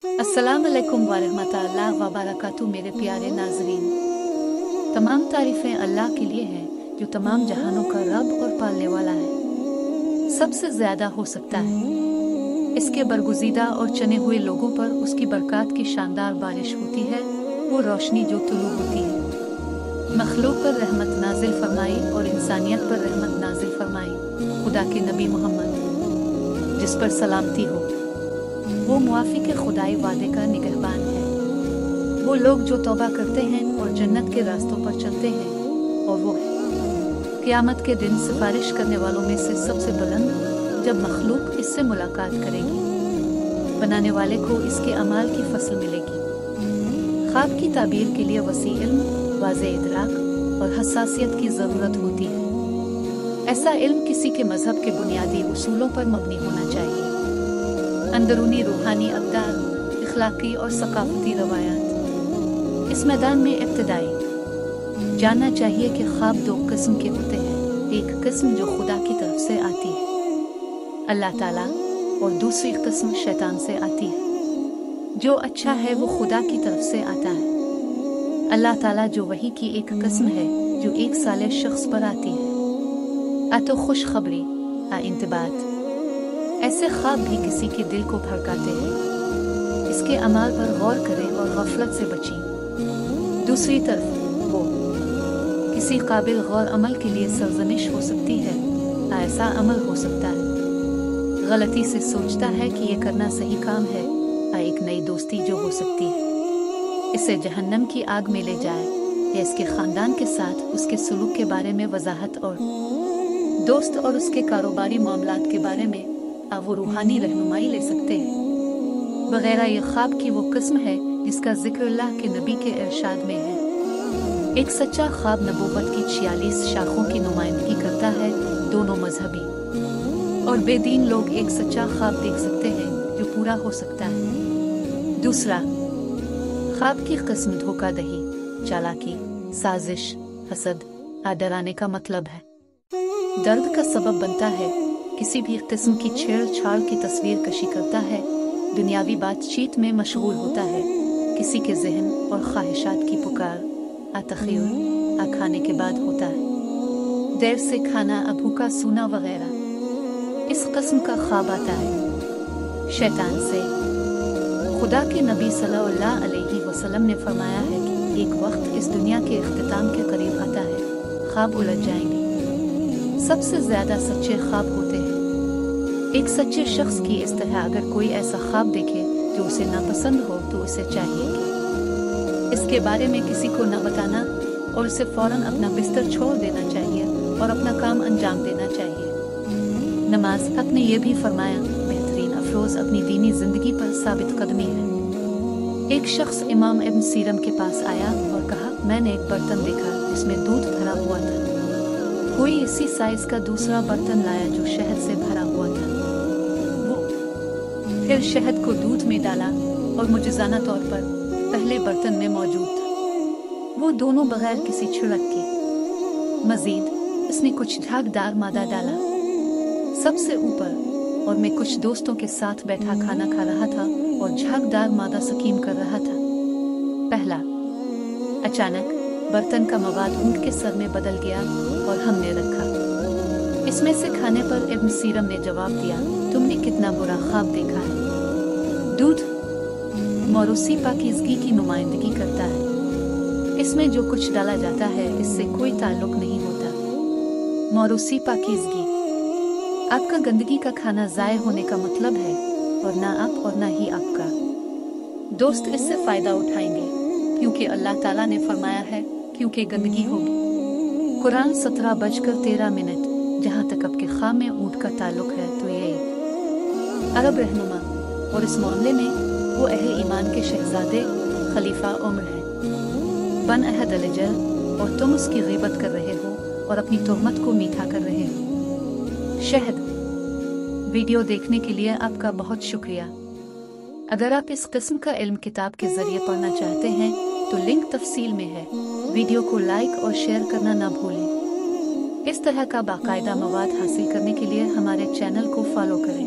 अस्सलामुअलैकुम वरहमतुल्लाह व बरकातुहू। मेरे प्यारे नाज़रीन, तमाम तारीफ़ें अल्लाह के लिए हैं जो तमाम जहानों का रब और पालने वाला है। सबसे ज़्यादा हो सकता है इसके बरगुज़ीदा और चने हुए लोगों पर उसकी बरक़ात की शानदार बारिश होती है, वो रोशनी जो तुलू होती है। मखलूक पर रहमत नाजिल फरमाई और इंसानियत पर रहमत नाजिल फरमाई खुदा के नबी मोहम्मद, जिस पर सलामती हो। वो मुआफ़ी के खुदाई वादे का निगहबान है। वो लोग जो तौबा करते हैं और जन्नत के रास्तों पर चलते हैं, और वो है क़यामत के दिन सिफारिश करने वालों में से सबसे बुलंद, जब मखलूक इससे मुलाकात करेगी। बनाने वाले को इसके अमाल की फसल मिलेगी। ख्वाब की ताबीर के लिए वसी इल्म, वाज़े इदराक और हसासियत की ज़रूरत होती है। ऐसा इल्म किसी के मज़हब के बुनियादी उसूलों पर मबनी होना चाहिए। अंदरूनी रूहानी अक़दार, इखलाकी और सकाफ़ती रवायात। इस मैदान में इब्तिदाई जानना चाहिए कि ख्वाब दो किस्म के होते हैं। एक किस्म जो खुदा की तरफ से आती है, अल्लाह ताला, और दूसरी किस्म शैतान से आती है। जो अच्छा है वो खुदा की तरफ से आता है। अल्लाह ताला जो वही की एक किस्म है जो एक साले शख्स पर आती है। आ तो खुशखबरी, आ इंतबात। ऐसे ख्वाब भी किसी के दिल को भड़काते हैं। इसके अमाल पर गौर करें और गफलत से बचें। दूसरी तरफ वो किसी काबिल गौर अमल के लिए सरजनिश हो सकती है। ऐसा अमल हो सकता है गलती से सोचता है कि ये करना सही काम है। एक नई दोस्ती जो हो सकती है इसे जहन्नम की आग में ले जाए, या इसके ख़ानदान के साथ उसके सलूक के बारे में वजाहत, और दोस्त और उसके कारोबारी मामलात के बारे में वो रूहानी रहनुमाई ले सकते हैं वगैरह। ये ख्वाब की वो किस्म है जिसका जिक्र अल्लाह के नबी के इरशाद में है। एक सच्चा ख्वाब नबूवत की 46 शाखों की नुमाइंदगी करता है। दोनों मजहबी और बेदीन लोग एक सच्चा ख्वाब देख सकते हैं जो पूरा हो सकता है। दूसरा, ख्वाब की किस्म धोखाधड़ी, चालाकी, साजिश, हसद, डराने का मतलब है। दर्द का सबब बनता है। किसी भी किस्म की छेड़छाड़ की तस्वीर कशी करता है। दुनियावी बातचीत में मशगूल होता है। किसी के जहन और ख्वाहिशात की पुकार तख़य्युल खाने के बाद होता है। देर से खाना, भूखा सूना वगैरह। इस किस्म का ख्वाब आता है शैतान से। खुदा के नबी सल्लल्लाहु अलैहि वसल्लम ने फरमाया है कि एक वक्त इस दुनिया के इख्तिताम के करीब आता है, ख्वाब उलझ जाएंगे। सबसे ज्यादा सच्चे ख्वाब होते हैं। एक सच्चे शख्स की इस तरह अगर कोई ऐसा ख्वाब देखे जो उसे नापसंद हो, तो उसे चाहिए कि इसके बारे में किसी को न बताना और उसे फौरन अपना बिस्तर छोड़ देना चाहिए और अपना काम अंजाम देना चाहिए। नमाज हक ने यह भी फरमाया, बेहतरीन अफरोज अपनी दीनी जिंदगी पर साबित कदमी है। एक शख्स इमाम इब्न सीरम के पास आया और कहा, मैंने एक बर्तन देखा जिसमें दूध भरा हुआ था। कोई इसी साइज का दूसरा बर्तन लाया जो शहद से भरा हुआ था। वो फिर शहद को दूध में डाला और मुजज़ाना तौर पर पहले बर्तन में मौजूद था। वो दोनों बगैर किसी छिड़क के। मजीद इसने कुछ झागदार मादा डाला सबसे ऊपर, और मैं कुछ दोस्तों के साथ बैठा खाना खा रहा था और झागदार मादा सकीम कर रहा था। पहला, अचानक बर्तन का मवाद ऊंट के सर में बदल गया और हमने रखा। इसमें से खाने पर इब्न सीरम ने जवाब दिया, तुमने कितना बुरा ख्वाब देखा है। दूध मौरूसी पाकीज़गी की नुमाइंदगी करता है। इसमें जो कुछ डाला जाता है इससे कोई ताल्लुक नहीं होता। मौरूसी पाकीज़गी आपका गंदगी का खाना ज़ाय होने का मतलब है, और ना आप और ना ही आपका दोस्त इससे फ़ायदा उठाएंगे, क्योंकि अल्लाह ताला ने फरमाया है, क्योंकि गंदगी होगी। कुरान 17:13। जहाँ तक आपके ख्वाब में ऊँट का ताल्लुक है तो ये अरब रहनुमा, और इस मामले में वो अहले ईमान के शहजादे खलीफा उम्र है बन अहद अलजल, और तुम उसकी ग़ीबत कर रहे हो और अपनी तोहमत को मीठा कर रहे हो। शहद। वीडियो देखने के लिए आपका बहुत शुक्रिया। अगर आप इस किस्म का इल्म किताब के ज़रिए पढ़ना चाहते हैं तो लिंक तफसील में है। वीडियो को लाइक और शेयर करना ना भूलें। इस तरह का बाकायदा मवाद हासिल करने के लिए हमारे चैनल को फॉलो करें।